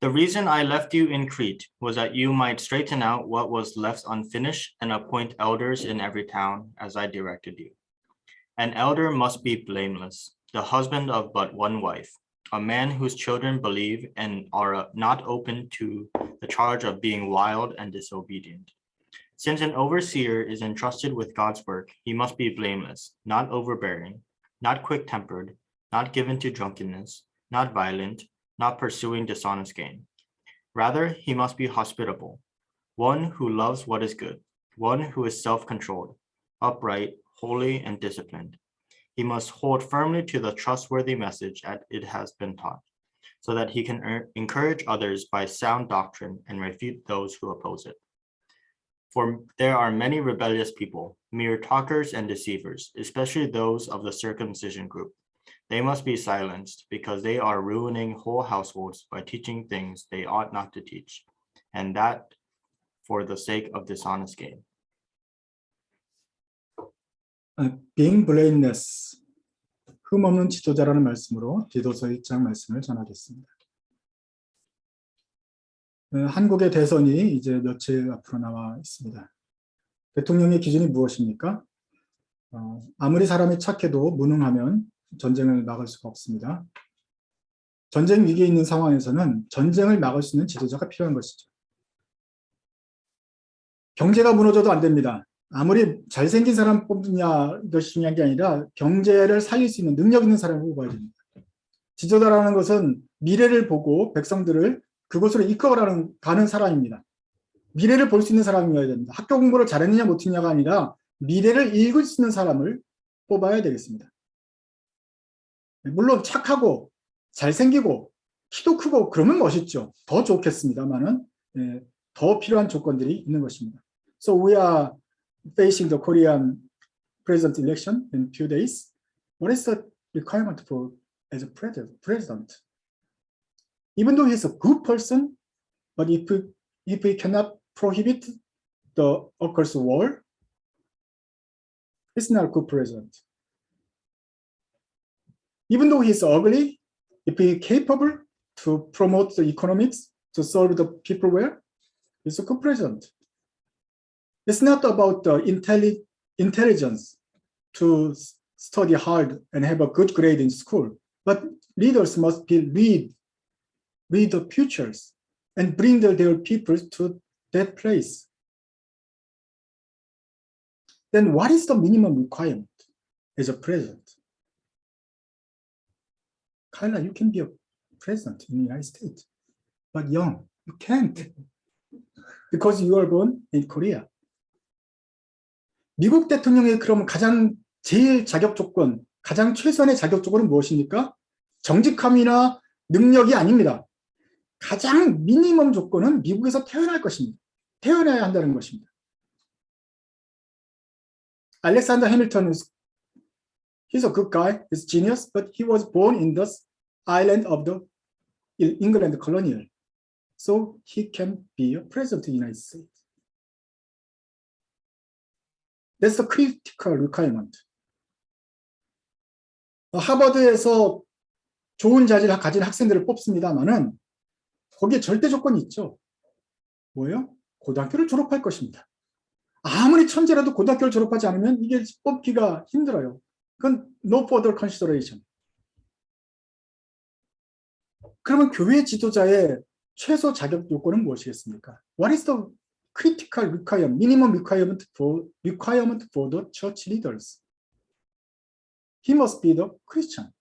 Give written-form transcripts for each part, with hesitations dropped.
The reason I left you in Crete was that you might straighten out what was left unfinished and appoint elders in every town, as I directed you. An elder must be blameless, the husband of but one wife, a man whose children believe and are not open to the charge of being wild and disobedient. Since an overseer is entrusted with God's work, he must be blameless, not overbearing, not quick-tempered, not given to drunkenness, not violent, not pursuing dishonest gain. Rather, he must be hospitable, one who loves what is good, one who is self-controlled, upright, holy, and disciplined. He must hold firmly to the trustworthy message as it has been taught, so that he can encourage others by sound doctrine and refute those who oppose it. For there are many rebellious people, mere talkers and deceivers, especially those of the circumcision group. They must be silenced because they are ruining whole households by teaching things they ought not to teach, and that for the sake of dishonest gain. Being blameless, 흠없는 지도자라는 말씀으로 디도서 1장 말씀을 전하겠습니다. 한국의 대선이 이제 며칠 앞으로 나와 있습니다. 대통령의 기준이 무엇입니까? 아무리 사람이 착해도 무능하면 전쟁을 막을 수가 없습니다. 전쟁 위기에 있는 상황에서는 전쟁을 막을 수 있는 지도자가 필요한 것이죠. 경제가 무너져도 안 됩니다. 아무리 잘생긴 사람 뽑느냐 이것이 중요한 게 아니라 경제를 살릴 수 있는 능력 있는 사람을 뽑아야 됩니다. 지도자라는 것은 미래를 보고 백성들을 그곳으로 이끌어가는 사람입니다. 미래를 볼 수 있는 사람이어야 됩니다. 학교 공부를 잘했느냐 못했느냐가 아니라 미래를 읽을 수 있는 사람을 뽑아야 되겠습니다. 물론 착하고 잘생기고 키도 크고 그러면 멋있죠. 더 좋겠습니다만은 더 필요한 조건들이 있는 것입니다. So we are facing the Korean president election in a few days. What is the requirement for as a president? Even though he's a good person, but if he cannot prohibit the accursed war, he's not a good president. Even though he's ugly, if he's capable to promote the economics, to serve the people well, he's a good president. It's not about the intelligence to study hard and have a good grade in school, but leaders must read the futures and bring their people to that place. Then what is the minimum requirement as a president? Kyla, you can be a president in the United States, but young, you can't because you are born in Korea. 미국 대통령의 그럼 제일 자격 조건, 가장 최선의 자격 조건은 무엇입니까? 정직함이나 능력이 아닙니다. 가장 미니멈 조건은 미국에서 태어날 것입니다. 태어나야 한다는 것입니다. Alexander Hamilton he's a good guy, he's genius, but he was born in the island of the England colonial. So he can be a president of the United States. That's the critical requirement. 하버드에서 좋은 자질을 가진 학생들을 뽑습니다만은 거기에 절대 조건이 있죠. 뭐예요? 고등학교를 졸업할 것입니다. 아무리 천재라도 고등학교를 졸업하지 않으면 이게 뽑기가 힘들어요. 그건 no further consideration. 그러면 교회 지도자의 최소 자격 요건은 무엇이겠습니까? What is the critical requirement, minimum requirement for the church leaders? He must be the Christian.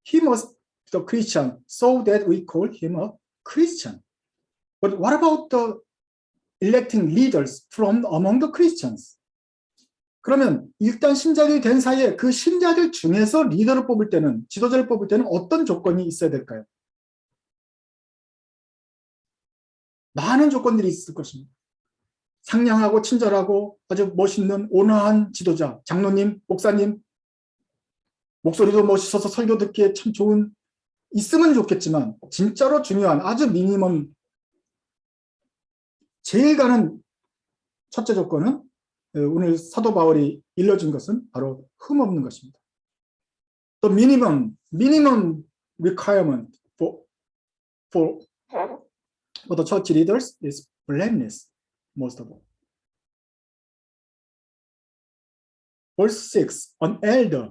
He must be the Christian so that we call him a Christian. But what about the electing leaders from among the Christians? 그러면 일단 신자들이 된 사이에 그 신자들 중에서 리더를 뽑을 때는, 지도자를 뽑을 때는 어떤 조건이 있어야 될까요? 많은 조건들이 있을 것입니다. 상냥하고 친절하고 아주 멋있는 온화한 지도자, 장로님, 목사님, 목소리도 멋있어서 설교 듣기에 참 좋은, 있으면 좋겠지만 진짜로 중요한 아주 미니멈, 제일 가는 첫째 조건은 오늘 사도 바울이 일러준 것은 바로 흠없는 것입니다. The minimum requirement for for the church leaders is blameless, most of all. Verse 6, an elder,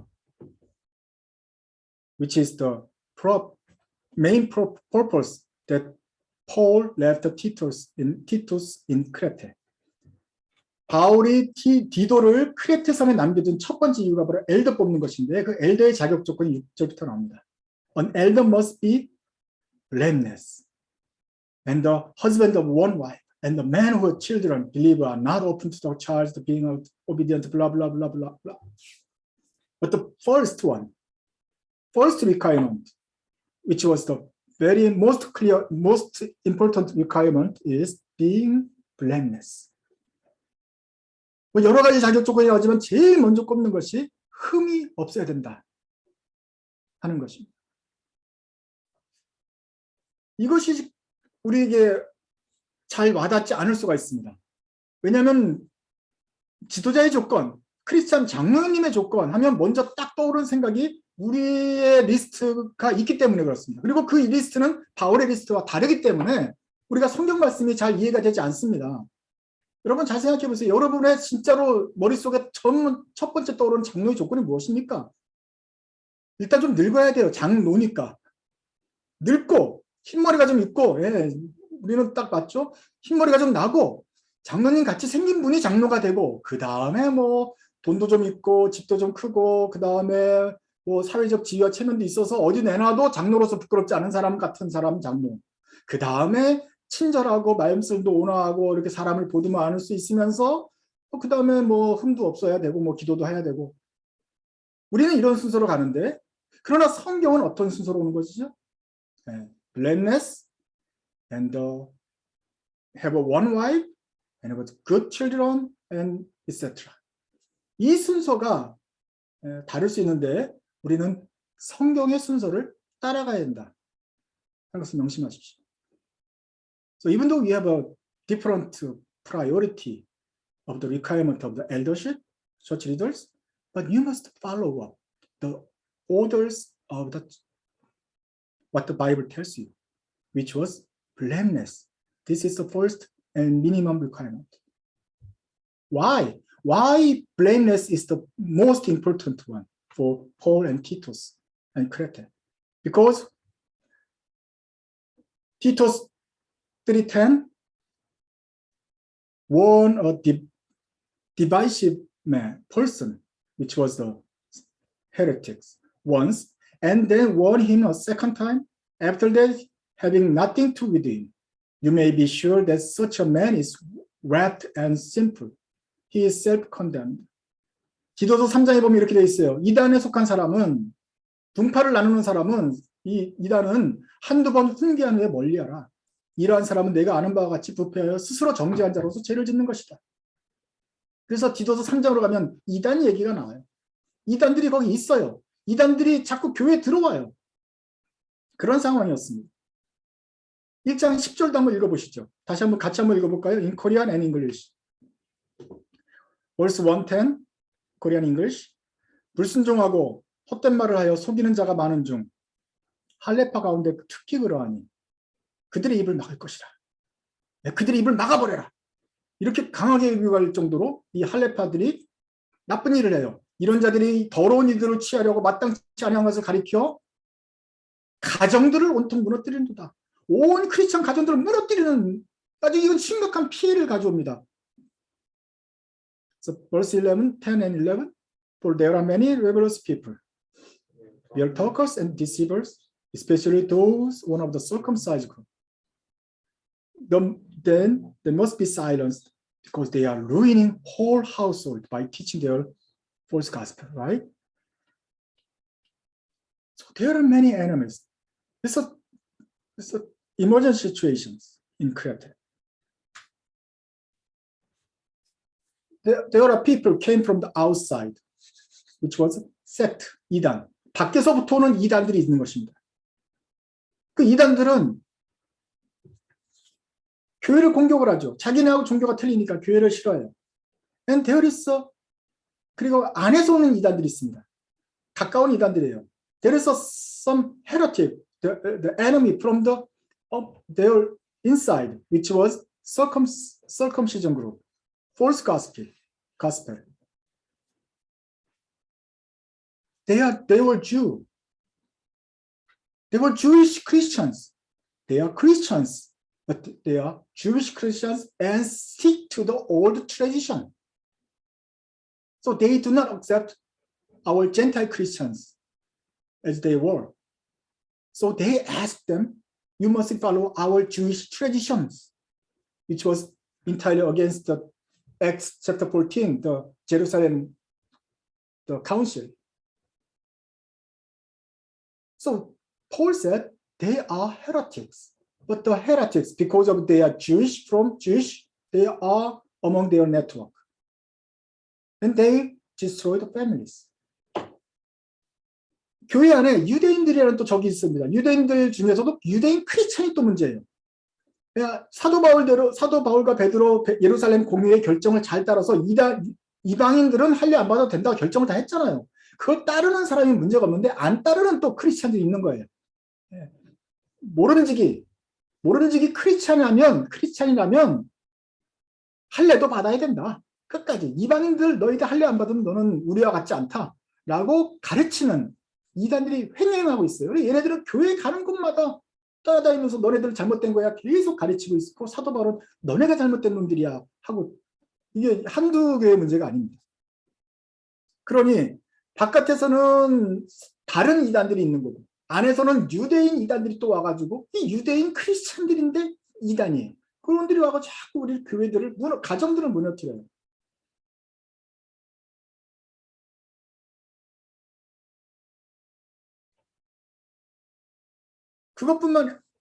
which is the main purpose that Paul left Titus in Crete. 바울이 디도를 크레테 섬에 남겨둔 첫 번째 이유가 바로 엘더 뽑는 것인데 그 엘더의 자격 조건이 6절부터 나옵니다. An elder must be blameless, and the husband of one wife, and the man who has children, believer, are not open to the charge of being obedient, blah, blah, blah, blah, blah. But the first requirement, which was the very most clear, most important requirement is being blameless. 뭐 여러 가지 자격 조건이 나오지만 제일 먼저 꼽는 것이 흠이 없어야 된다 하는 것입니다. 이것이 우리에게 잘 와닿지 않을 수가 있습니다. 왜냐하면 지도자의 조건, 크리스찬 장로님의 조건 하면 먼저 딱 떠오르는 생각이 우리의 리스트가 있기 때문에 그렇습니다. 그리고 그 리스트는 바울의 리스트와 다르기 때문에 우리가 성경 말씀이 잘 이해가 되지 않습니다. 여러분 잘 생각해 보세요. 여러분의 진짜로 머릿속에 첫 번째 떠오르는 장로의 조건이 무엇입니까? 일단 좀 늙어야 돼요. 장로니까. 늙고 흰머리가 좀 있고, 예, 우리는 딱 맞죠? 흰머리가 좀 나고 장로님 같이 생긴 분이 장로가 되고 그 다음에 뭐 돈도 좀 있고 집도 좀 크고 그 다음에 뭐 사회적 지위와 체면도 있어서 어디 내놔도 장로로서 부끄럽지 않은 사람 같은 사람 장로. 그 다음에 친절하고 말씀도 온화하고 이렇게 사람을 보듬어 안을 수 있으면서 그 다음에 뭐 흠도 없어야 되고 뭐 기도도 해야 되고 우리는 이런 순서로 가는데 그러나 성경은 어떤 순서로 오는 것이죠? 네. Blameless and have a one wife and have good children and etc. 이 순서가 다를 수 있는데 우리는 성경의 순서를 따라가야 된다 하는 것을 명심하십시오. So even though we have a different priority of the requirement of the eldership, church leaders, but you must follow up the orders of what the Bible tells you, which was blameless. This is the first and minimum requirement. Why? Why blameless is the most important one for Paul and Titus and Crete? Because Titus 3:10 warned a divisive person, which was the heretics, once, and then warned him a second time. After that, having nothing to do with him, you may be sure that such a man is wrapped and sinful. He is self-condemned. 디도서 3장에 보면 이렇게 되어 있어요. 이단에 속한 사람은, 분파를 나누는 사람은, 이 이단은 한두 번 훈계한 후에 멀리하라. 이러한 사람은 내가 아는 바와 같이 부패하여 스스로 정죄한 자로서 죄를 짓는 것이다. 그래서 디도서 3장으로 가면 이단 얘기가 나와요. 이단들이 거기 있어요. 이단들이 자꾸 교회에 들어와요. 그런 상황이었습니다. 1장 10절도 한번 읽어보시죠. 다시 한번 같이 한번 읽어볼까요? In Korean and English. Verse 110, Korean English. 불순종하고 헛된 말을 하여 속이는 자가 많은 중 할례파 가운데 특히 그러하니 그들의 입을 막을 것이라. 그들의 입을 막아버려라. 이렇게 강하게 비유할 정도로 이 할례파들이 나쁜 일을 해요. 이런 자들이 더러운 일들을 취하려고 마땅치 않은 것을 가리켜 가정들을 온통 무너뜨린다. 온 크리스천 가정들을 무너뜨리는 아주 이건 심각한 피해를 가져옵니다. So verse 11, 10 and 11. For there are many rebellious people. They are talkers and deceivers, especially those one of the circumcised group. Then they must be silenced because they are ruining whole household by teaching their false gospel, right? So there are many enemies. It's a emergency situations in Crete. There are people came from the outside, which was sect, 이단. 밖에서부터 오는 이단들이 있는 것입니다. 그 이단들은 교회를 공격을 하죠. 자기네하고 종교가 틀리니까 교회를 싫어해요. And there is 그리고 안에서 오는 이단들이 있습니다. 가까운 이단들이에요. There is some heretic, the enemy from the of their inside, which was circumcision group, false gospel. They were Jew. They were Jewish Christians. They are Christians, but they are Jewish Christians and stick to the old tradition. So they do not accept our Gentile Christians as they were. So they asked them, you must follow our Jewish traditions, which was entirely against the Acts chapter 14, the Jerusalem, the council. So Paul said they are heretics, but the heretics, because of they are Jewish, they are among their network. And they destroy the families. 교회 안에 유대인들이라는 또 적이 있습니다. 유대인들 중에서도 유대인 크리스찬이 또 문제예요. 사도 바울과 베드로 예루살렘 공의의 결정을 잘 따라서 이방인들은 할례 안 받아도 된다고 결정을 다 했잖아요. 그걸 따르는 사람이 문제가 없는데 안 따르는 또 크리스찬들이 있는 거예요. 모르는지기 크리스찬이라면 할례도 받아야 된다. 끝까지 이방인들 너희들 할례 안 받으면 너는 우리와 같지 않다라고 가르치는 이단들이 횡행하고 있어요. 얘네들은 교회 가는 곳마다 따라다니면서 너네들 잘못된 거야 계속 가르치고 있고 사도 바울은 너네가 잘못된 놈들이야 하고 이게 한두 개의 문제가 아닙니다. 그러니 바깥에서는 다른 이단들이 있는 거고 안에서는 유대인 이단들이 또 와가지고 이 유대인 크리스찬들인데 이단이에요. 그런들이 와가지고 자꾸 우리 교회들을 가정들을 무너뜨려요.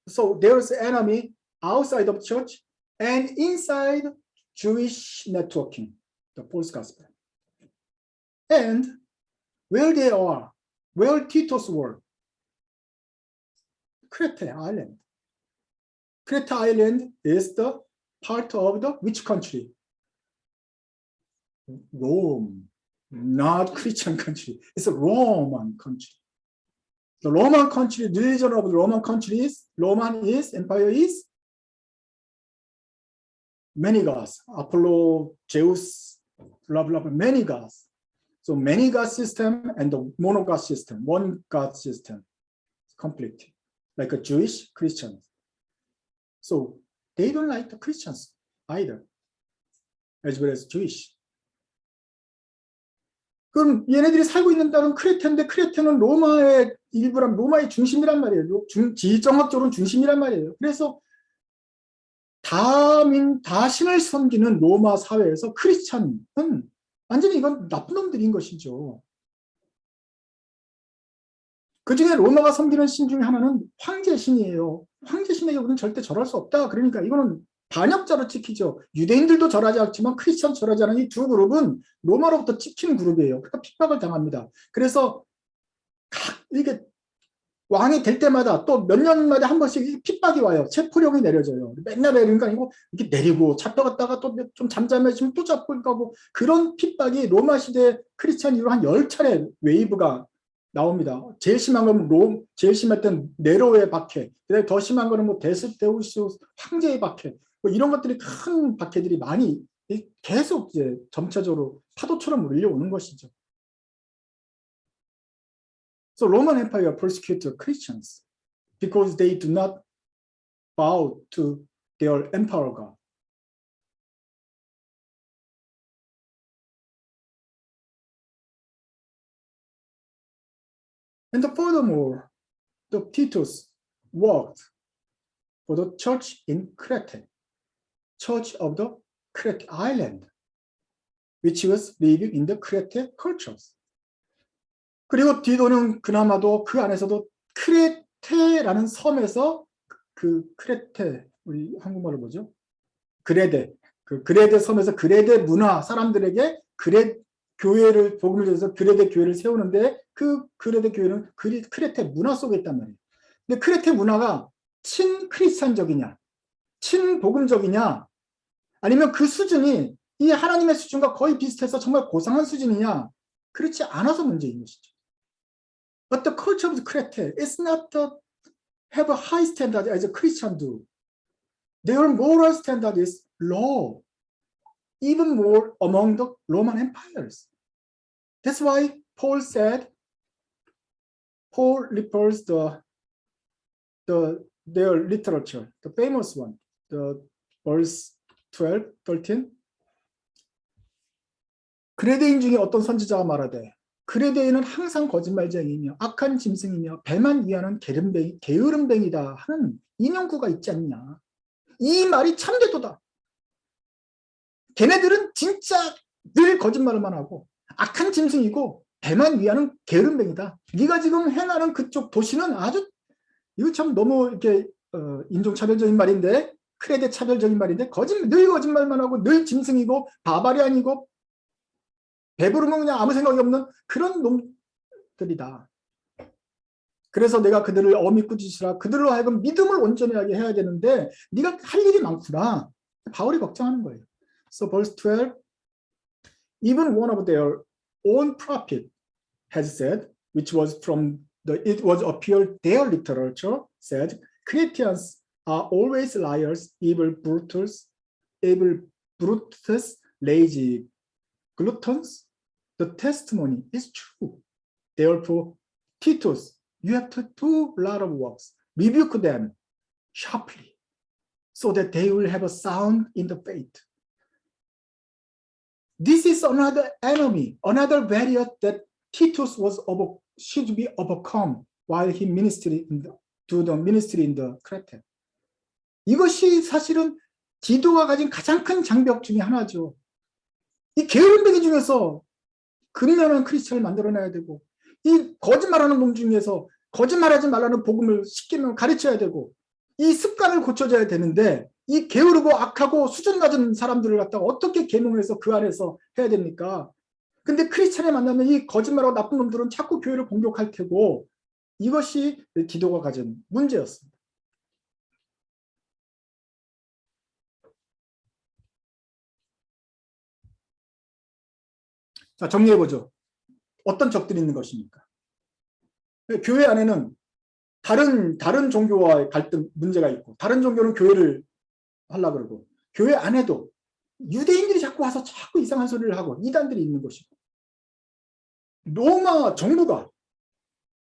So there's enemy outside of church and inside Jewish networking, the false gospel. And where they are, where Titus were, Crete Island. Crete Island is the part of the which country? Rome, not Christian country. It's a Roman country. The Roman country, the religion of the Roman country is, empire is many gods, Apollo, Zeus, blah, blah, blah, many gods. So many god system and the mono god system, one god system, complete, like a Jewish Christian. So they don't like the Christians either, as well as Jewish. 그럼 얘네들이 살고 있는 땅은 크레테인데 크레테는 로마의 일부란 로마의 중심이란 말이에요. 지정학적으로는 중심이란 말이에요. 그래서 다신을 섬기는 로마 사회에서 크리스찬은 완전히 이건 나쁜 놈들인 것이죠. 그중에 로마가 섬기는 신 중에 하나는 황제신이에요. 황제신에게 우리는 절대 절할 수 없다. 그러니까 이거는 반역자로 찍히죠. 유대인들도 절하지 않지만 크리스천 절하지 않은 이 두 그룹은 로마로부터 찍히는 그룹이에요. 그러니까 핍박을 당합니다. 그래서 이게 왕이 될 때마다 또 몇 년마다 한 번씩 핍박이 와요. 체포령이 내려져요. 맨날 그러니까 이거 이렇게 내리고 잡혀갔다가 또 좀 잠잠해지면 또 잡고 가고 그런 핍박이 로마 시대 크리스천 이후로 한 10차례 웨이브가 나옵니다. 제일 심한 건 제일 심할 땐 네로의 박해, 그다음에 더 심한 거는 뭐 데스데우시우스 황제의 박해, 뭐 이런 것들이 큰 박해들이 많이 계속 이제 점차적으로 파도처럼 밀려오는 것이죠. So Roman Empire persecuted Christians because they do not bow to their emperor God. And furthermore, the Titus worked for the church in Crete, church of the Crete Island, which was living in the Crete cultures. 그리고 디도는 그나마도 그 안에서도 크레테라는 섬에서 그 크레테, 우리 한국말로 뭐죠? 그레데, 그 그레데 섬에서 그레데 문화 사람들에게 교회를 복음을 전해서 그레데 교회를 세우는데 그 그레데 교회는 크레테 문화 속에 있단 말이에요. 근데 크레테 문화가 친크리스찬적이냐, 친복음적이냐, 아니면 그 수준이 이 하나님의 수준과 거의 비슷해서 정말 고상한 수준이냐, 그렇지 않아서 문제인 것이죠. But the culture of Crete is not the have a high standard as a Christian do. Their moral standard is low, even more among the Roman empires. That's why Paul refers their literature, the famous one, the verse 12, 13. 그레데인 중에 어떤 선지자가 말하되 그레데인은 항상 거짓말쟁이며 악한 짐승이며 배만 위하는 게으름뱅이다 하는 인용구가 있지 않냐. 이 말이 참되도다. 걔네들은 진짜 늘 거짓말만 하고 악한 짐승이고 배만 위하는 게으름뱅이다. 네가 지금 행하는 그쪽 도시는 아주 이거 참 너무 이렇게 인종차별적인 말인데 크레데 차별적인 말인데 늘 거짓말만 하고 늘 짐승이고 바바리안이고 배부르면 그냥 아무 생각이 없는 그런 놈들이다. 그래서 내가 그들을 어미 꾸짖으라 그들로 하여금 믿음을 온전하게 해야 되는데 네가 할 일이 많구나. 바울이 걱정하는 거예요. So verse 12, even one of their own prophet has said, which was from it was appeared their literature said, Christians are always liars, evil brutes, lazy gluttons. The testimony is true. Therefore, Titus, you have to do a lot of works. Rebuke them sharply so that they will have a sound in the faith. This is another enemy, another barrier that Titus should be overcome while he do the ministry in the Crete. 이것이 사실은 디도가 가진 가장 큰 장벽 중에 하나죠. 이 게으름뱅이 중에서 근면한 크리스천을 만들어내야 되고 이 거짓말하는 놈 중에서 거짓말하지 말라는 복음을 시키면 가르쳐야 되고 이 습관을 고쳐줘야 되는데 이 게으르고 악하고 수준 낮은 사람들을 갖다가 어떻게 계명을 해서 그 안에서 해야 됩니까? 근데 크리스천을 만나면 이 거짓말하고 나쁜 놈들은 자꾸 교회를 공격할 테고 이것이 디도가 가진 문제였습니다. 자, 정리해보죠. 어떤 적들이 있는 것입니까? 교회 안에는 다른 종교와의 갈등 문제가 있고 다른 종교는 교회를 하려고 그러고 교회 안에도 유대인들이 자꾸 와서 자꾸 이상한 소리를 하고 이단들이 있는 것이고 로마 정부가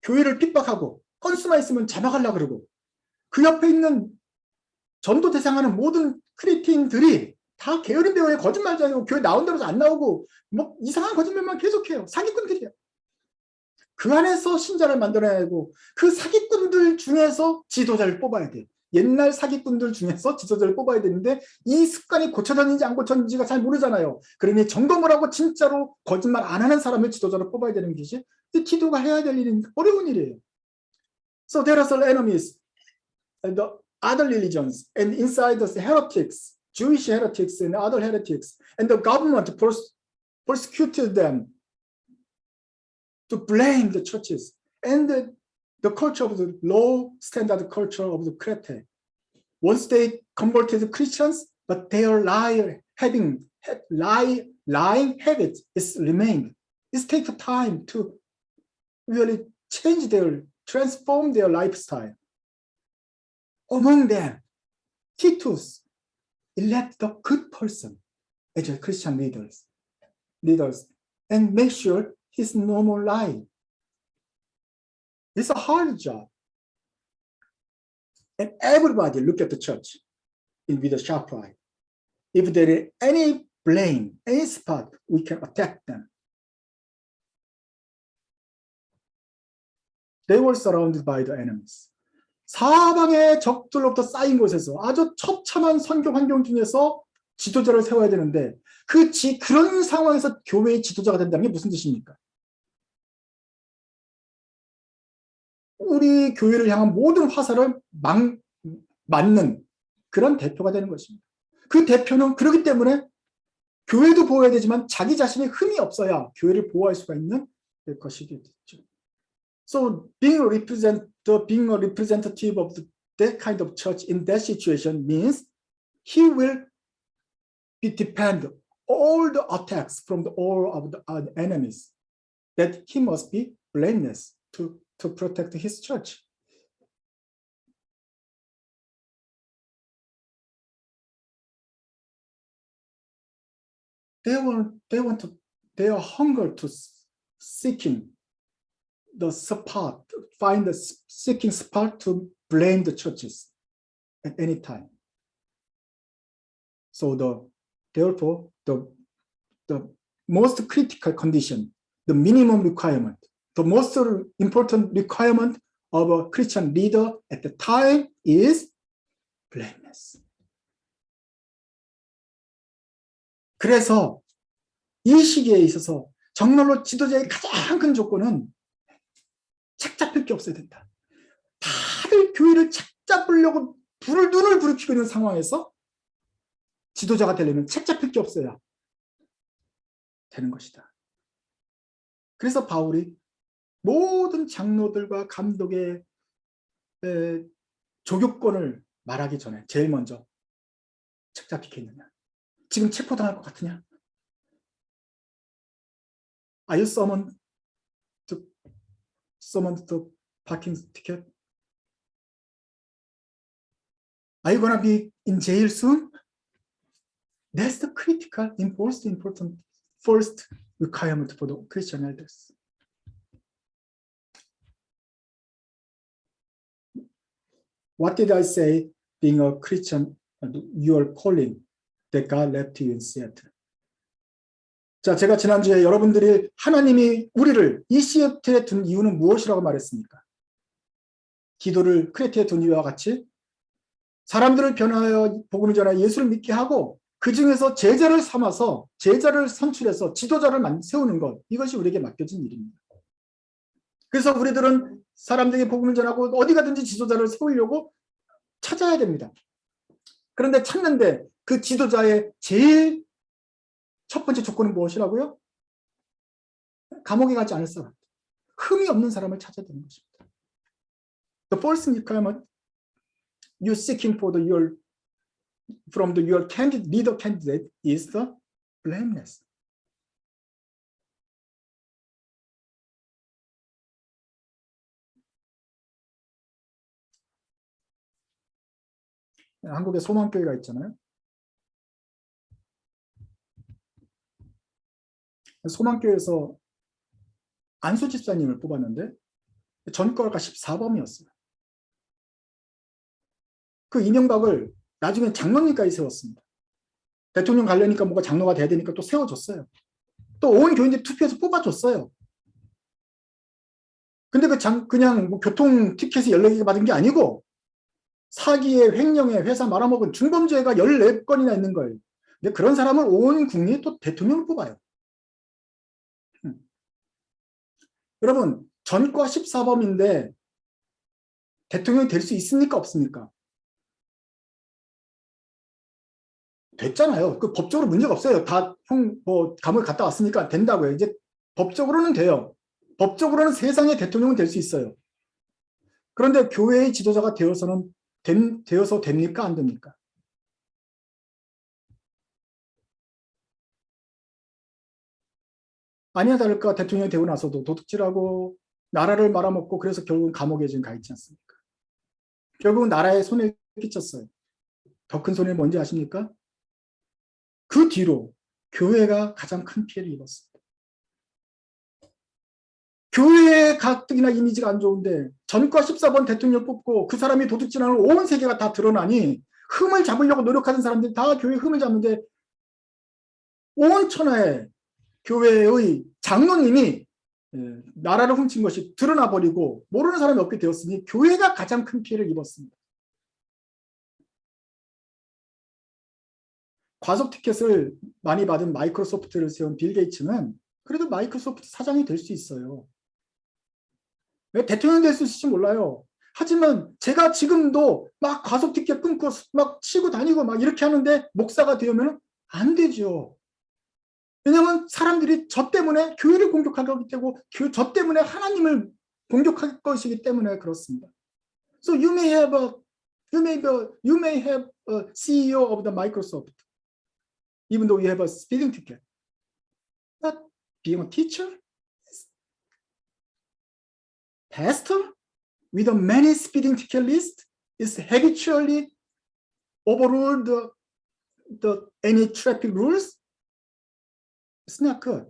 교회를 핍박하고 건수만 있으면 잡아가려고 그러고 그 옆에 있는 전도 대상하는 모든 크리스찬들이 다 게으른 배우에 거짓말쟁이고 교회 나온 대로 안 나오고 뭐 이상한 거짓말만 계속해요. 사기꾼들이야. 그 안에서 신자를 만들어내고 그 사기꾼들 중에서 지도자를 뽑아야 돼. 옛날 사기꾼들 중에서 지도자를 뽑아야 되는데 이 습관이 고쳐졌는지 안 고쳐졌는지가 잘 모르잖아요. 그러니 점검을 하고 진짜로 거짓말 안 하는 사람을 지도자로 뽑아야 되는 것이 기도가 해야 될 일은 어려운 일이에요. So there are some enemies, and the other religions, and inside the heretics, Jewish heretics and other heretics, and the government persecuted them to blame the churches and the culture of the low standard culture of the Crete. Once they converted Christians, but their lying habit is remained. It takes time to really transform their lifestyle. Among them, Titus elect the good person as a Christian leaders, and make sure he's no more lying. It's a hard job. And everybody look at the church with a sharp eye. If there is any blame, any spot, we can attack them. They were surrounded by the enemies. 사방의 적들로부터 쌓인 곳에서 아주 처참한 선교 환경 중에서 지도자를 세워야 되는데 그런 상황에서 교회의 지도자가 된다는 게 무슨 뜻입니까? 우리 교회를 향한 모든 화살을 맞는 그런 대표가 되는 것입니다. 그 대표는 그렇기 때문에 교회도 보호해야 되지만 자기 자신의 흠이 없어야 교회를 보호할 수가 있는 것이겠죠. So being a representative of that kind of church in that situation means he will depend all the attacks from all of the enemies, that he must be blameless to protect his church. their hunger to seeking the spot, find the seeking spot to blame the churches at any time. So therefore, the most critical condition, the minimum requirement, the most important requirement of a Christian leader at the time is blameless. 그래서 이 시기에 있어서 정말로 지도자의 가장 큰 조건은 책 잡힐 게 없어야 된다. 다들 교회를 책 잡으려고 눈을 부르키고 있는 상황에서 지도자가 되려면 책 잡힐 게 없어야 되는 것이다. 그래서 바울이 모든 장로들과 감독의 조교권을 말하기 전에 제일 먼저 책 잡히겠느냐? 지금 체포당할 것 같으냐? Are you summoned to parking ticket? Are you gonna be in jail soon? That's the critical, important first requirement for the Christian elders. What did I say? Being a Christian, your calling that God left you in Seattle. 자, 제가 지난주에 여러분들이 하나님이 우리를 이 시애틀에 둔 이유는 무엇이라고 말했습니까? 기도를 크레테에 둔 이유와 같이 사람들을 변화하여 복음을 전하여 예수를 믿게 하고 그 중에서 제자를 삼아서 제자를 선출해서 지도자를 세우는 것, 이것이 우리에게 맡겨진 일입니다. 그래서 우리들은 사람들에게 복음을 전하고 어디 가든지 지도자를 세우려고 찾아야 됩니다. 그런데 찾는데 그 지도자의 제일 첫 번째 조건은 무엇이라고요? 감옥에 가지 않을 사람, 흠이 없는 사람을 찾아야 되는 것입니다. The first requirement you seeking for your leader candidate is the blameless. 한국에 소망교회가 있잖아요. 소망교회에서 안수 집사님을 뽑았는데 전과가 14범이었어요. 그 이명박을 나중에 장로님까지 세웠습니다. 대통령 가려니까 뭐가 장로가 돼야 되니까 또 세워줬어요. 또 온 교인들이 투표해서 뽑아줬어요. 근데 그냥 뭐 교통 티켓이 14개가 받은 게 아니고 사기에 횡령에 회사 말아먹은 중범죄가 14건이나 있는 거예요. 근데 그런 사람을 온 국민이 또 대통령을 뽑아요. 여러분, 전과 14범인데 대통령이 될 수 있습니까? 없습니까? 됐잖아요. 그 법적으로 문제가 없어요. 다 감옥에 갔다 왔으니까 된다고요. 이제 법적으로는 돼요. 법적으로는 세상의 대통령은 될 수 있어요. 그런데 교회의 지도자가 되어서 됩니까? 안 됩니까? 아니나 다를까 대통령이 되고 나서도 도둑질하고 나라를 말아먹고 그래서 결국은 감옥에 지금 가 있지 않습니까? 결국은 나라에 손해를 끼쳤어요. 더 큰 손해는 뭔지 아십니까? 그 뒤로 교회가 가장 큰 피해를 입었습니다. 교회의 가뜩이나 이미지가 안 좋은데 전과 14번 대통령 뽑고 그 사람이 도둑질하는 온 세계가 다 드러나니 흠을 잡으려고 노력하는 사람들이 다 교회 흠을 잡는데 온 천하에 교회의 장로님이 나라를 훔친 것이 드러나 버리고 모르는 사람이 없게 되었으니 교회가 가장 큰 피해를 입었습니다. 과속 티켓을 많이 받은 마이크로소프트를 세운 빌 게이츠는 그래도 마이크로소프트 사장이 될 수 있어요. 왜 대통령이 될 수 있을지 몰라요. 하지만 제가 지금도 막 과속 티켓 끊고 막 치고 다니고 막 이렇게 하는데 목사가 되면 안 되죠. 왜냐하면 사람들이 저 때문에 교회를 공격할 거기 때문에 저 때문에 하나님을 공격할 것이기 때문에 그렇습니다. So you may have a CEO of the Microsoft, even though you have a speeding ticket. But being a teacher, pastor with a many speeding ticket list is habitually overruled any traffic rules. It's not good.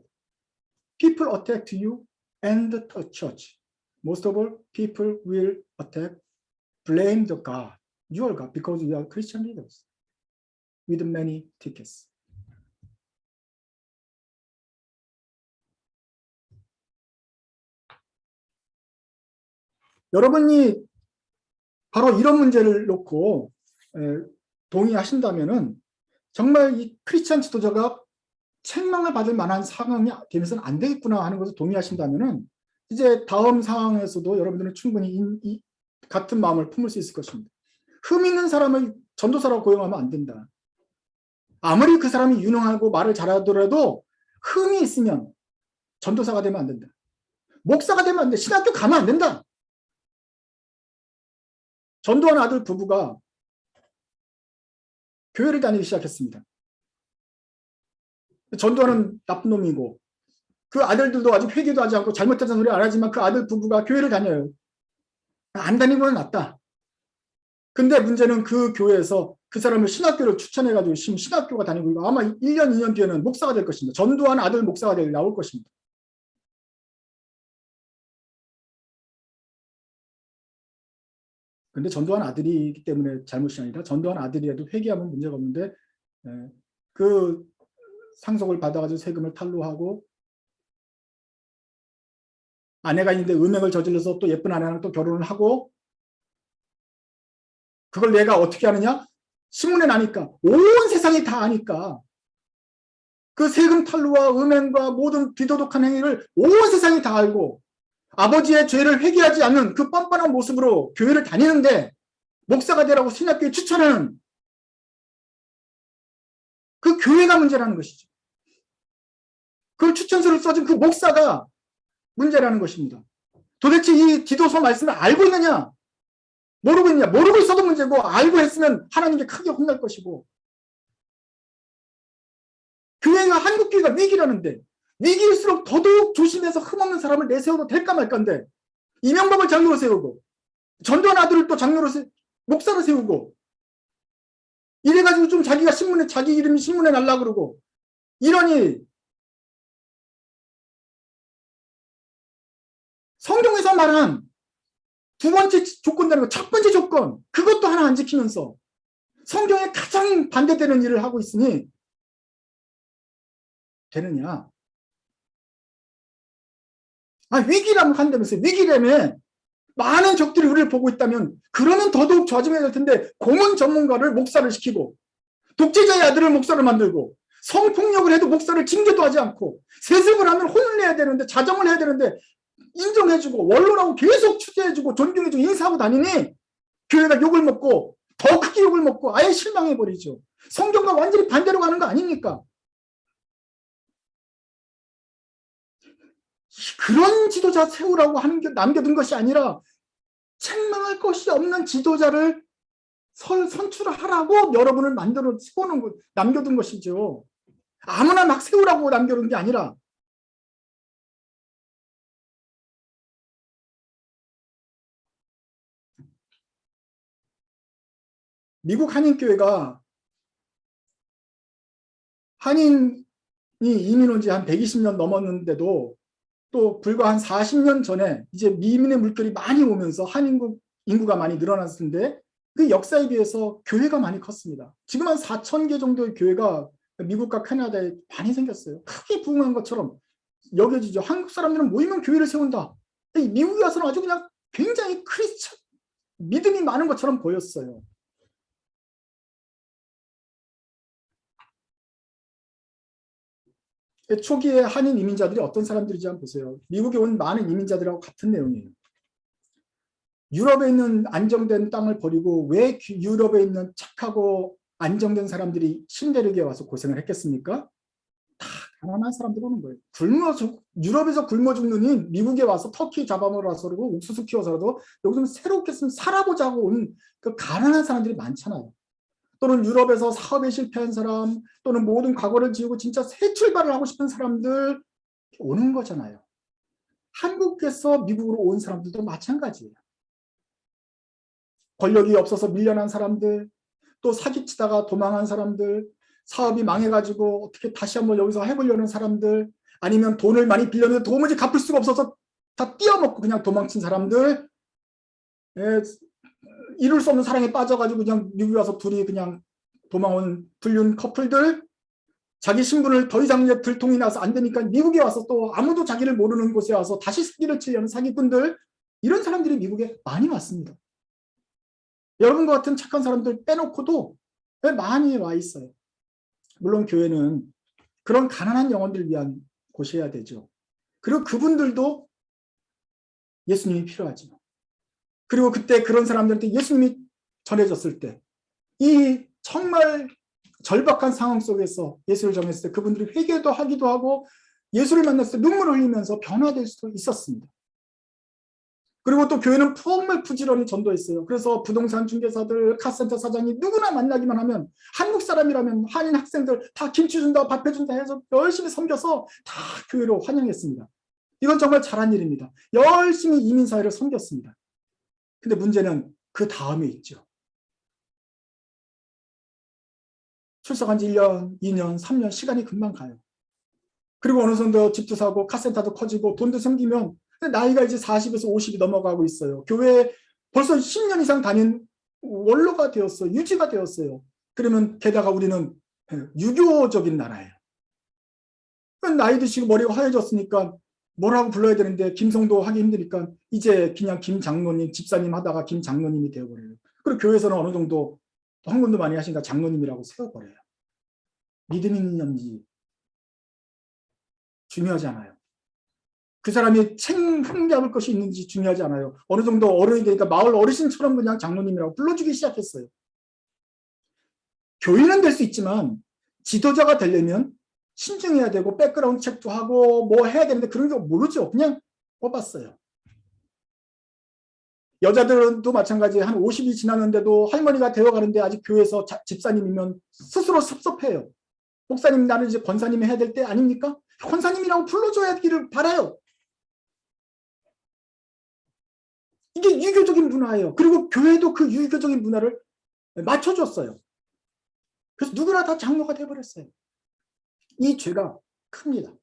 People attack you and the church. Most of all, people will attack, blame the God, your God, because you are Christian leaders with many tickets. 여러분이 바로 이런 문제를 놓고 동의하신다면은 정말 이 크리스찬 지도자가 책망을 받을 만한 상황이 되면서는 안 되겠구나 하는 것을 동의하신다면은 이제 다음 상황에서도 여러분들은 충분히 이 같은 마음을 품을 수 있을 것입니다. 흠 있는 사람을 전도사라고 고용하면 안 된다. 아무리 그 사람이 유능하고 말을 잘하더라도 흠이 있으면 전도사가 되면 안 된다. 목사가 되면 안 돼. 신학교 가면 안 된다. 전도한 아들 부부가 교회를 다니기 시작했습니다. 전도하는 나쁜 놈이고 그 아들들도 아직 회개도 하지 않고 잘못했다는 소리 안 하지만 그 아들 부부가 교회를 다녀요. 안 다니고는 낫다. 근데 문제는 그 교회에서 그 사람을 신학교를 추천해가지고 지금 신학교가 다니고 있고 아마 1년, 2년 뒤에는 목사가 될 것입니다. 전도한 아들 목사가 나올 것입니다. 근데 전도한 아들이기 때문에 잘못이 아니라 전도한 아들이라도 회개하면 문제가 없는데 그 상속을 받아가지고 세금을 탈루하고 아내가 있는데 음행을 저질러서 또 예쁜 아내랑 또 결혼을 하고 그걸 내가 어떻게 하느냐? 신문에 나니까 온 세상이 다 아니까 그 세금 탈루와 음행과 모든 비도덕한 행위를 온 세상이 다 알고 아버지의 죄를 회개하지 않는 그 뻔뻔한 모습으로 교회를 다니는데 목사가 되라고 신학교에 추천하는 그 교회가 문제라는 것이죠. 그 추천서를 써준 그 목사가 문제라는 것입니다. 도대체 이 기도서 말씀을 알고 있느냐? 모르고 있느냐? 모르고 있어도 문제고 알고 했으면 하나님께 크게 혼날 것이고 교회가 한국 교회가 위기라는데 위기일수록 더더욱 조심해서 흠없는 사람을 내세워도 될까 말까인데 이명박을 장로로 세우고 전두환 아들을 또 장로로 목사로 세우고 이래가지고 좀 자기가 신문에 자기 이름이 신문에 날라 그러고 이러니 성경에서 말한 두 번째 조건이라는 거 첫 번째 조건 그것도 하나 안 지키면서 성경에 가장 반대되는 일을 하고 있으니 되느냐? 위기라면 한다면서요. 위기라면 많은 적들이 우리를 보고 있다면 그러면 더더욱 좌절해야 될 텐데 고문 전문가를 목사를 시키고 독재자의 아들을 목사를 만들고 성폭력을 해도 목사를 징계도 하지 않고 세습을 하면 혼을 내야 되는데 자정을 해야 되는데 인정해주고 원로라고 계속 추대해주고 존경해주고 인사하고 다니니 교회가 욕을 먹고 더 크게 욕을 먹고 아예 실망해버리죠. 성경과 완전히 반대로 가는 거 아닙니까? 그런 지도자 세우라고 하는 게 남겨둔 것이 아니라 책망할 것이 없는 지도자를 선출하라고 여러분을 만들어 세우는 것, 남겨둔 것이죠. 아무나 막 세우라고 남겨둔 게 아니라 미국 한인교회가 한인이 이민 온 지 한 120년 넘었는데도 또 불과 한 40년 전에 이제 미민의 물결이 많이 오면서 한인국 인구가 많이 늘어났는데 그 역사에 비해서 교회가 많이 컸습니다. 지금 한 4,000개 정도의 교회가 미국과 캐나다에 많이 생겼어요. 크게 부흥한 것처럼 여겨지죠. 한국 사람들은 모이면 교회를 세운다. 미국에 와서는 아주 그냥 굉장히 크리스천 믿음이 많은 것처럼 보였어요. 초기에 한인 이민자들이 어떤 사람들인지 한번 보세요. 미국에 온 많은 이민자들하고 같은 내용이에요. 유럽에 있는 안정된 땅을 버리고 왜 유럽에 있는 착하고 안정된 사람들이 신대륙에 와서 고생을 했겠습니까? 다 가난한 사람들 오는 거예요. 유럽에서 굶어 죽느니 미국에 와서 터키 잡아먹어서 그러고 옥수수 키워서라도 여기 좀 새롭게 살아보자고 온 그 가난한 사람들이 많잖아요. 또는 유럽에서 사업에 실패한 사람 또는 모든 과거를 지우고 진짜 새 출발을 하고 싶은 사람들 오는 거잖아요. 한국에서 미국으로 온 사람들도 마찬가지예요. 권력이 없어서 밀려난 사람들, 또 사기치다가 도망한 사람들, 사업이 망해가지고 어떻게 다시 한번 여기서 해보려는 사람들, 아니면 돈을 많이 빌렸는데 도무지 갚을 수가 없어서 다 띄어먹고 그냥 도망친 사람들, 이룰 수 없는 사랑에 빠져가지고 그냥 미국에 와서 둘이 그냥 도망온 불륜 커플들, 자기 신분을 더 이상 들통이 나서 안 되니까 미국에 와서 또 아무도 자기를 모르는 곳에 와서 다시 사기를 치려는 사기꾼들, 이런 사람들이 미국에 많이 왔습니다. 여러분과 같은 착한 사람들 빼놓고도 많이 와 있어요. 물론 교회는 그런 가난한 영혼들 위한 곳이어야 되죠. 그리고 그분들도 예수님이 필요하죠. 그리고 그때 그런 사람들한테 예수님이 전해졌을 때, 이 정말 절박한 상황 속에서 예수를 전했을 때 그분들이 회개도 하기도 하고 예수를 만났을 때 눈물을 흘리면서 변화될 수도 있었습니다. 그리고 또 교회는 정말 부지런히 전도했어요. 그래서 부동산 중개사들, 카센터 사장이 누구나 만나기만 하면, 한국 사람이라면 한인 학생들 다 김치 준다, 밥 해준다 해서 열심히 섬겨서 다 교회로 환영했습니다. 이건 정말 잘한 일입니다. 열심히 이민사회를 섬겼습니다. 근데 문제는 그 다음에 있죠. 출석한 지 1년, 2년, 3년 시간이 금방 가요. 그리고 어느 정도 집도 사고 카센터도 커지고 돈도 생기면 나이가 이제 40에서 50이 넘어가고 있어요. 교회에 벌써 10년 이상 다닌 원로가 되었어요. 유지가 되었어요. 그러면 게다가 우리는 유교적인 나라예요. 나이 드시고 머리가 하얘졌으니까 뭐라고 불러야 되는데 김성도 하기 힘드니까 이제 그냥 김 장로님, 집사님 하다가 김 장로님이 되어버려요. 그리고 교회에서는 어느 정도 헌금도 많이 하시니까 장로님이라고 세워버려요. 믿음이 있는지 중요하지 않아요. 그 사람이 책 흠잡을 것이 있는지 중요하지 않아요. 어느 정도 어른이 되니까 마을 어르신처럼 그냥 장로님이라고 불러주기 시작했어요. 교인은 될 수 있지만 지도자가 되려면 신중해야 되고 백그라운드 체크도 하고 뭐 해야 되는데 그런 거 모르죠. 그냥 뽑았어요. 여자들도 마찬가지. 한 50이 지났는데도 할머니가 되어가는데 아직 교회에서 집사님이면 스스로 섭섭해요. 목사님, 나는 이제 권사님이 해야 될 때 아닙니까? 권사님이라고 불러줘야 되기를 바라요. 이게 유교적인 문화예요. 그리고 교회도 그 유교적인 문화를 맞춰줬어요. 그래서 누구나 다 장로가 돼버렸어요. 이 죄가 큽니다.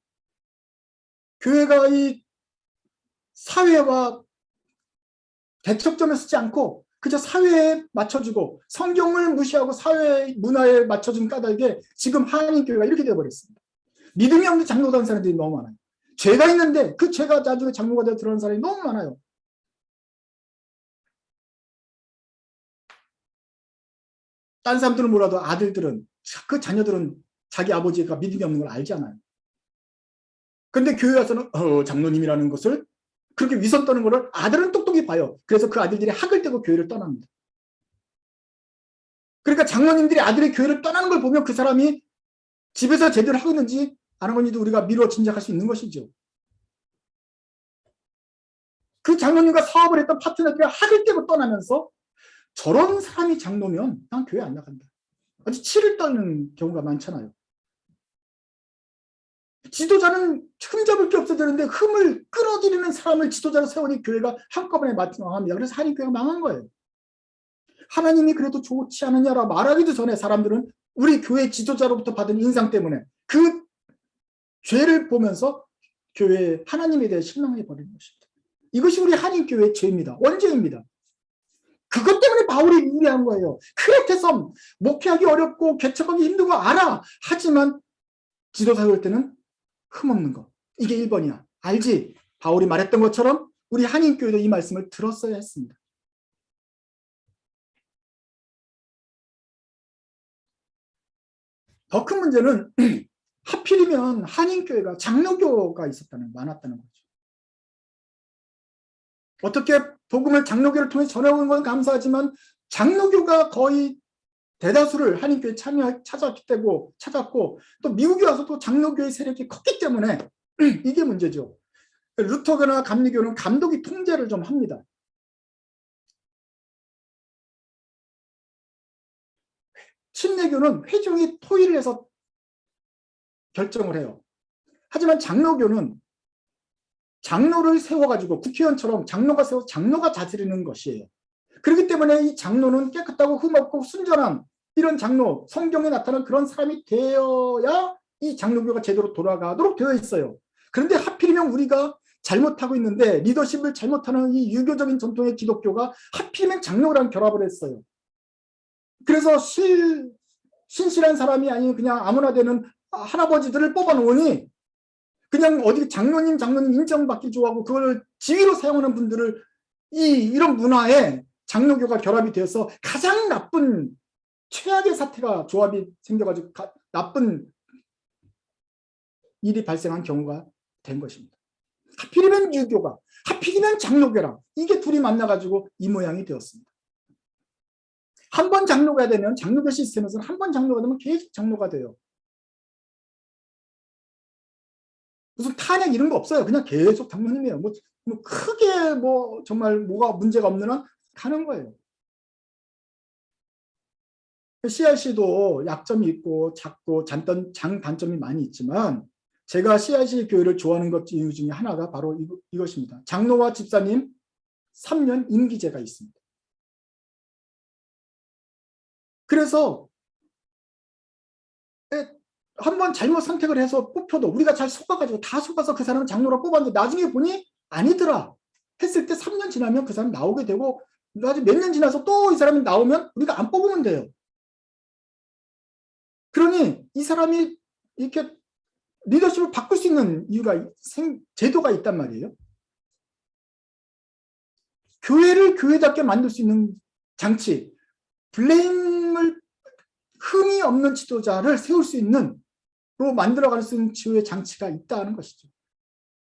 교회가 이 사회와 대척점에 서지 않고 그저 사회에 맞춰주고 성경을 무시하고 사회 문화에 맞춰준 까닭에 지금 한인교회가 이렇게 되어버렸습니다. 믿음이 없는 장로가 된 사람들이 너무 많아요. 죄가 있는데 그 죄가 나중에 장로가 되어 들어가는 사람이 너무 많아요. 딴 사람들은 몰라도 아들들은, 그 자녀들은 자기 아버지가 믿음이 없는 걸 알잖아요. 그런데 교회 와서는 장로님이라는 것을 그렇게 위선 떠는 것을 아들은 똑똑히 봐요. 그래서 그 아들들이 학을 떼고 교회를 떠납니다. 그러니까 장로님들이 아들의 교회를 떠나는 걸 보면 그 사람이 집에서 제대로 하고 있는지 안 하고 있는지도 우리가 미루어 짐작할 수 있는 것이죠. 그 장로님과 사업을 했던 파트너들이 학을 떼고 떠나면서 저런 사람이 장로면 난 교회 안 나간다. 아주 치를 떨는 경우가 많잖아요. 지도자는 흠잡을 게 없어야 되는데 흠을 끌어들이는 사람을 지도자로 세우니 교회가 한꺼번에 망합니다. 그래서 한인교회가 망한 거예요. 하나님이 그래도 좋지 않느냐라 말하기도 전에 사람들은 우리 교회 지도자로부터 받은 인상 때문에 그 죄를 보면서 교회에 하나님에 대해 실망해 버리는 것입니다. 이것이 우리 한인교회의 죄입니다. 원죄입니다. 그것 때문에 바울이 유리한 거예요. 크레테섬 목회하기 어렵고 개척하기 힘들고 알아. 하지만 지도자 될 때는 흠없는 거. 이게 1번이야. 알지? 바울이 말했던 것처럼 우리 한인교회도 이 말씀을 들었어야 했습니다. 더 큰 문제는 하필이면 한인교회가 장로교가 많았다는 거죠. 어떻게 복음을 장로교를 통해 전해오는 건 감사하지만 장로교가 거의 대다수를 한인교회에 찾았고 또 미국에 와서 또 장로교의 세력이 컸기 때문에 이게 문제죠. 루터교나 감리교는 감독이 통제를 좀 합니다. 침례교는 회중이 토의를 해서 결정을 해요. 하지만 장로교는 장로를 세워가지고 국회의원처럼 장로가 세워서 장로가 다스리는 것이에요. 그렇기 때문에 이 장로는 깨끗하고 흠없고 순전한 이런 장로, 성경에 나타난 그런 사람이 되어야 이 장로교가 제대로 돌아가도록 되어 있어요. 그런데 하필이면 우리가 잘못하고 있는데 리더십을 잘못하는 이 유교적인 전통의 기독교가 하필이면 장로랑 결합을 했어요. 그래서 신실한 사람이 아닌 그냥 아무나 되는 할아버지들을 뽑아놓으니 그냥 어디 장로님 인정받기 좋아하고 그걸 지위로 사용하는 분들을 이런 문화에 장로교가 결합이 되어서 가장 나쁜 최악의 사태가 조합이 생겨가지고 나쁜 일이 발생한 경우가 된 것입니다. 하필이면 유교가, 하필이면 장로교랑 이게 둘이 만나가지고 이 모양이 되었습니다. 한 번 장로가 되면 장로교 시스템에서는 한 번 장로가 되면 계속 장로가 돼요. 무슨 탄핵 이런 거 없어요. 그냥 계속 장로님이에요. 뭐 크게 뭐 정말 뭐가 문제가 없는 한 가는 거예요. CRC도 약점이 있고 작고 장단점이 많이 있지만 제가 CRC 교회를 좋아하는 것 이유 중에 하나가 바로 이것입니다. 장로와 집사님 3년 임기제가 있습니다. 그래서 한번 잘못 선택을 해서 뽑혀도 우리가 잘 속아가지고 다 속아서 그 사람을 장로로 뽑았는데 나중에 보니 아니더라 했을 때 3년 지나면 그 사람이 나오게 되고 몇 년 지나서 또 이 사람이 나오면 우리가 안 뽑으면 돼요. 그러니 이 사람이 이렇게 리더십을 바꿀 수 있는 이유가 제도가 있단 말이에요. 교회를 교회답게 만들 수 있는 장치, 블레임을 흠이 없는 지도자를 세울 수 있는 로 만들어갈 수 있는 지도의 장치가 있다는 것이죠.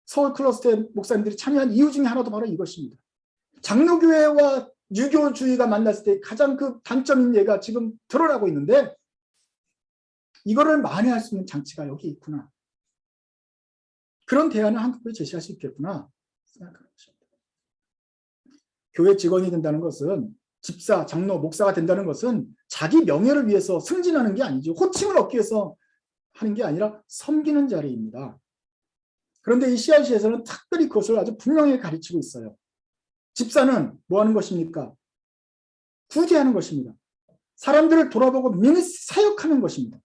서울 클러스터 목사님들이 참여한 이유 중에 하나도 바로 이것입니다. 장로교회와 유교주의가 만났을 때 가장 그 단점인 예가 지금 드러나고 있는데 이거를 만회할 수 있는 장치가 여기 있구나. 그런 대안을 한국에 제시할 수 있겠구나 생각하는 것입니다. 교회 직원이 된다는 것은 집사, 장로, 목사가 된다는 것은 자기 명예를 위해서 승진하는 게 아니죠. 호칭을 얻기 위해서 하는 게 아니라 섬기는 자리입니다. 그런데 이 CRC에서는 특별히 그것을 아주 분명히 가르치고 있어요. 집사는 뭐 하는 것입니까? 구제하는 것입니다. 사람들을 돌아보고 사역하는 것입니다.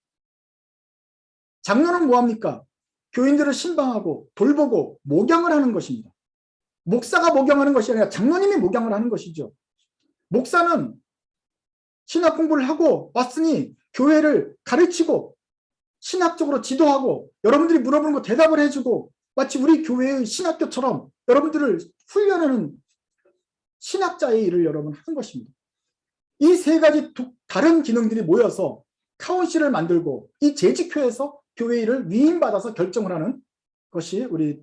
장로는 뭐 합니까? 교인들을 신방하고 돌보고 목양을 하는 것입니다. 목사가 목양하는 것이 아니라 장로님이 목양을 하는 것이죠. 목사는 신학 공부를 하고 왔으니 교회를 가르치고 신학적으로 지도하고 여러분들이 물어보는 거 대답을 해주고 마치 우리 교회의 신학교처럼 여러분들을 훈련하는 신학자의 일을 여러분 하는 것입니다. 이 세 가지 다른 기능들이 모여서 카운실을 만들고 이 재직회에서 교회 일을 위임받아서 결정을 하는 것이 우리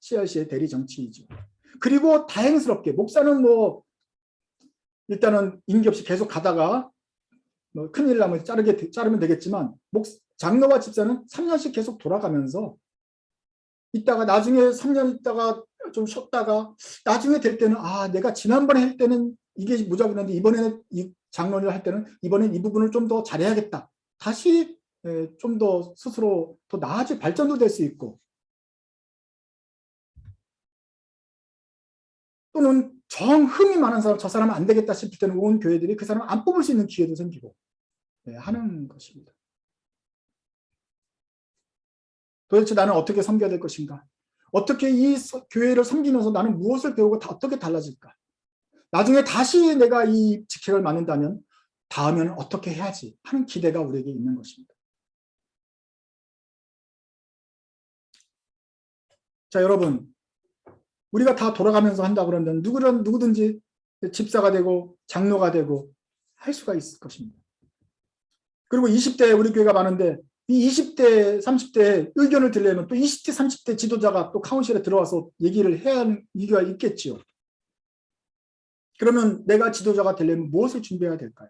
CRC의 대리 정치이죠. 그리고 다행스럽게 목사는 뭐 일단은 임기 없이 계속 가다가 뭐 큰일 나면 자르면 되겠지만 장로와 집사는 3년씩 계속 돌아가면서 있다가 나중에 3년 있다가 좀 쉬었다가 나중에 될 때는 내가 지난번에 할 때는 이게 무작위인데 이번에는 이 장로를 할 때는 이번엔 이 부분을 좀 더 잘해야겠다. 다시 좀 더 스스로 더 나아질 발전도 될 수 있고 또는 정흠이 많은 사람 저 사람은 안 되겠다 싶을 때는 온 교회들이 그 사람을 안 뽑을 수 있는 기회도 생기고 하는 것입니다. 도대체 나는 어떻게 섬겨야 될 것인가? 어떻게 이 교회를 섬기면서 나는 무엇을 배우고 어떻게 달라질까? 나중에 다시 내가 이 직책을 맡는다면 다음에는 어떻게 해야지 하는 기대가 우리에게 있는 것입니다. 자, 여러분, 우리가 다 돌아가면서 한다 그러면 누구든지 집사가 되고 장로가 되고 할 수가 있을 것입니다. 그리고 20대 우리 교회가 많은데 이 20대, 30대 의견을 들려면 또 20대, 30대 지도자가 또 카운실에 들어와서 얘기를 해야 하는 이유가 있겠지요. 그러면 내가 지도자가 되려면 무엇을 준비해야 될까요?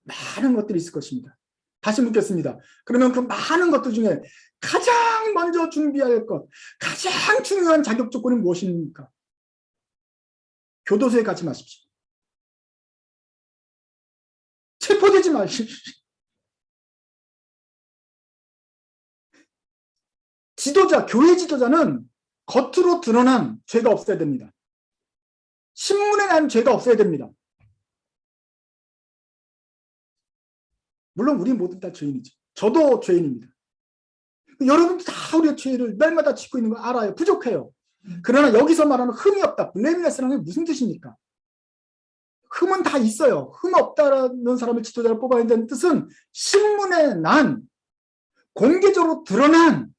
많은 것들이 있을 것입니다. 다시 묻겠습니다. 그러면 그 많은 것들 중에 가장 먼저 준비할 것, 가장 중요한 자격 조건이 무엇입니까? 교도소에 가지 마십시오. 체포되지 마십시오. 교회 지도자는 겉으로 드러난 죄가 없어야 됩니다. 신문에 난 죄가 없어야 됩니다. 물론 우리 모두 다 죄인이죠. 저도 죄인입니다. 여러분도 다 우리의 죄를 날마다 짓고 있는 거 알아요. 부족해요. 그러나 여기서 말하는 흠이 없다. 블레임레스라는 게 무슨 뜻입니까? 흠은 다 있어요. 흠 없다라는 사람을 지도자로 뽑아야 된다는 뜻은 신문에 난, 공개적으로 드러난,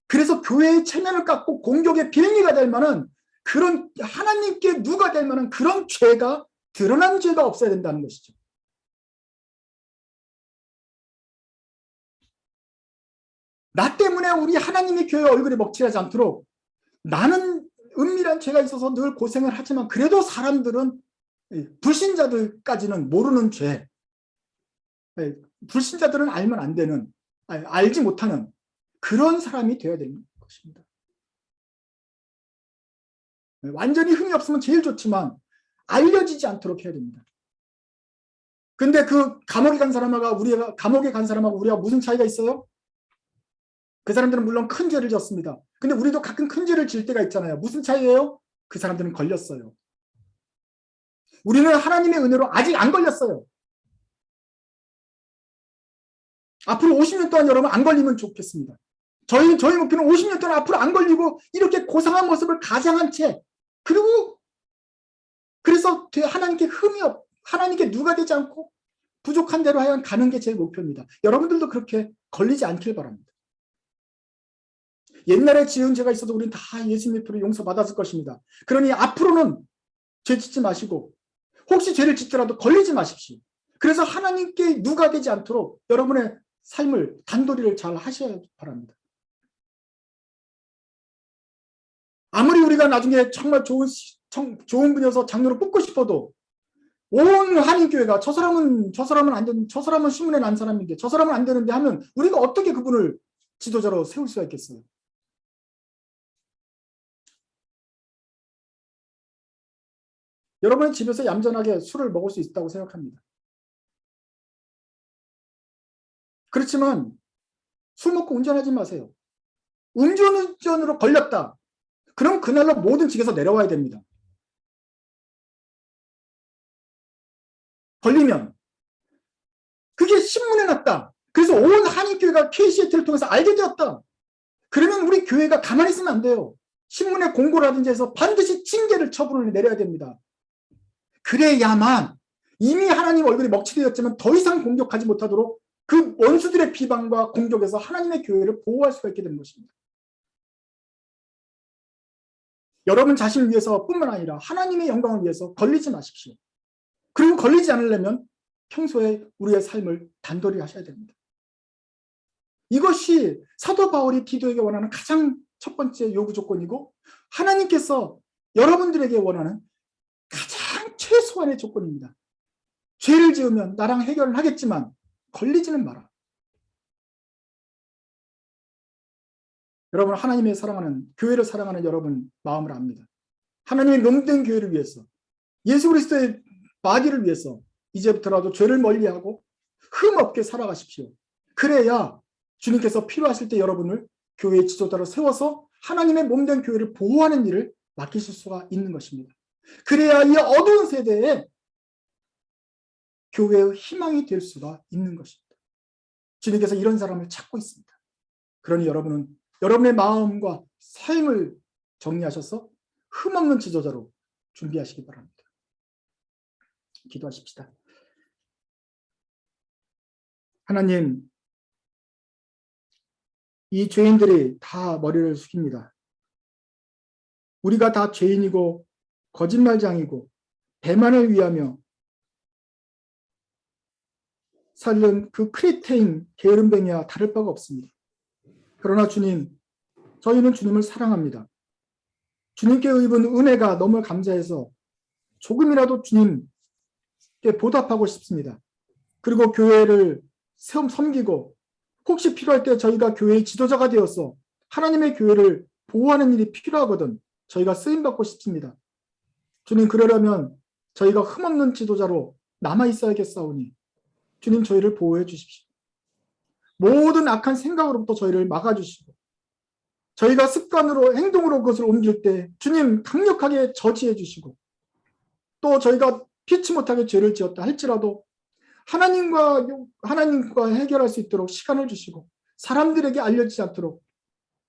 그래서 교회의 체면을 깎고 공격의 빌미가 될 만한 그런, 하나님께 누가 될 만한 그런 죄가, 드러난 죄가 없어야 된다는 것이죠. 나 때문에 우리 하나님의 교회 얼굴에 먹칠하지 않도록, 나는 은밀한 죄가 있어서 늘 고생을 하지만 그래도 사람들은, 불신자들까지는 모르는 죄, 불신자들은 알면 안 되는, 알지 못하는 그런 사람이 되어야 되는 것입니다. 완전히 흠이 없으면 제일 좋지만 알려지지 않도록 해야 됩니다. 근데 그 감옥에 간 사람하고 우리가 무슨 차이가 있어요? 그 사람들은 물론 큰 죄를 졌습니다. 근데 우리도 가끔 큰 죄를 질 때가 있잖아요. 무슨 차이예요? 그 사람들은 걸렸어요. 우리는 하나님의 은혜로 아직 안 걸렸어요. 앞으로 50년 동안 여러분 안 걸리면 좋겠습니다. 저희 목표는 50년 동안 앞으로 안 걸리고 이렇게 고상한 모습을 가장한 채, 그리고 그래서 하나님께 누가 되지 않고 부족한 대로 하여 가는 게 제 목표입니다. 여러분들도 그렇게 걸리지 않길 바랍니다. 옛날에 지은 죄가 있어도 우리는 다 예수님의 피로 용서받았을 것입니다. 그러니 앞으로는 죄 짓지 마시고, 혹시 죄를 짓더라도 걸리지 마십시오. 그래서 하나님께 누가 되지 않도록 여러분의 삶을, 단도리를 잘 하셔야 바랍니다. 아무리 우리가 나중에 정말 좋은 분이어서 장로로 뽑고 싶어도 온 한인교회가 저 사람은 안 되는, 저 사람은 신문에 난 사람인데 저 사람은 안 되는데 하면 우리가 어떻게 그분을 지도자로 세울 수가 있겠어요? 여러분은 집에서 얌전하게 술을 먹을 수 있다고 생각합니다. 그렇지만 술 먹고 운전하지 마세요. 음주운전으로 걸렸다. 그럼 그날로 모든 직에서 내려와야 됩니다. 걸리면 그게 신문에 났다. 그래서 온 한인교회가 KCAT를 통해서 알게 되었다. 그러면 우리 교회가 가만히 있으면 안 돼요. 신문에 공고라든지 해서 반드시 징계를, 처분을 내려야 됩니다. 그래야만 이미 하나님 얼굴이 먹칠되었지만 더 이상 공격하지 못하도록 그 원수들의 비방과 공격에서 하나님의 교회를 보호할 수가 있게 되는 것입니다. 여러분 자신을 위해서 뿐만 아니라 하나님의 영광을 위해서 걸리지 마십시오. 그리고 걸리지 않으려면 평소에 우리의 삶을 단도리 하셔야 됩니다. 이것이 사도 바울이 디도에게 원하는 가장 첫 번째 요구 조건이고, 하나님께서 여러분들에게 원하는 가장 최소한의 조건입니다. 죄를 지으면 나랑 해결을 하겠지만 걸리지는 마라. 여러분, 하나님의 사랑하는, 교회를 사랑하는 여러분 마음을 압니다. 하나님의 명된 교회를 위해서, 예수 그리스도의 마디를 위해서 이제부터라도 죄를 멀리하고 흠없게 살아가십시오. 그래야 주님께서 필요하실 때 여러분을 교회의 지도자로 세워서 하나님의 몸된 교회를 보호하는 일을 맡기실 수가 있는 것입니다. 그래야 이 어두운 세대에 교회의 희망이 될 수가 있는 것입니다. 주님께서 이런 사람을 찾고 있습니다. 그러니 여러분은 여러분의 마음과 삶을 정리하셔서 흠없는 지도자로 준비하시기 바랍니다. 기도하십시다. 하나님, 이 죄인들이 다 머리를 숙입니다. 우리가 다 죄인이고 거짓말장이고 배만을 위하며 살는 그 크리테인 게으름뱅이와 다를 바가 없습니다. 그러나 주님, 저희는 주님을 사랑합니다. 주님께 입은 은혜가 너무 감사해서 조금이라도 주님께 보답하고 싶습니다. 그리고 교회를 섬기고, 혹시 필요할 때 저희가 교회의 지도자가 되어서 하나님의 교회를 보호하는 일이 필요하거든 저희가 쓰임받고 싶습니다. 주님, 그러려면 저희가 흠없는 지도자로 남아있어야겠사오니 주님, 저희를 보호해 주십시오. 모든 악한 생각으로부터 저희를 막아주시고, 저희가 습관으로, 행동으로 그것을 옮길 때 주님 강력하게 저지해 주시고, 또 저희가 피치 못하게 죄를 지었다 할지라도 하나님과 해결할 수 있도록 시간을 주시고 사람들에게 알려지지 않도록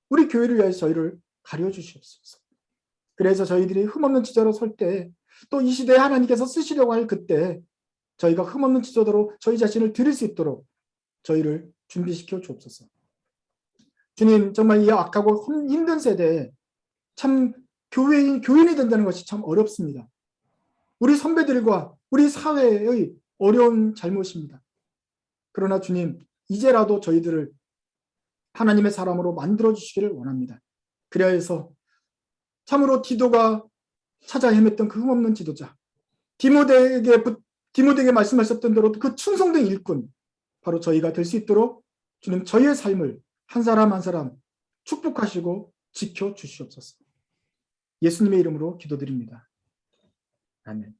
우리 교회를 위해서 저희를 가려 주시옵소서. 그래서 저희들이 흠없는 지도자로 설 때 또 이 시대에 하나님께서 쓰시려고 할 그때 저희가 흠없는 지도자로 저희 자신을 드릴 수 있도록 저희를 준비시켜 주옵소서. 주님, 정말 이 악하고 힘든 세대에 참 교인이 된다는 것이 참 어렵습니다. 우리 선배들과 우리 사회의 어려운 잘못입니다. 그러나 주님, 이제라도 저희들을 하나님의 사람으로 만들어 주시기를 원합니다. 그래야 해서 참으로 디도가 찾아 헤맸던 그 흠없는 지도자, 디모데에게 말씀하셨던 대로 그 충성된 일꾼, 바로 저희가 될 수 있도록 주님 저희의 삶을 한 사람 한 사람 축복하시고 지켜 주시옵소서. 예수님의 이름으로 기도드립니다. 아멘.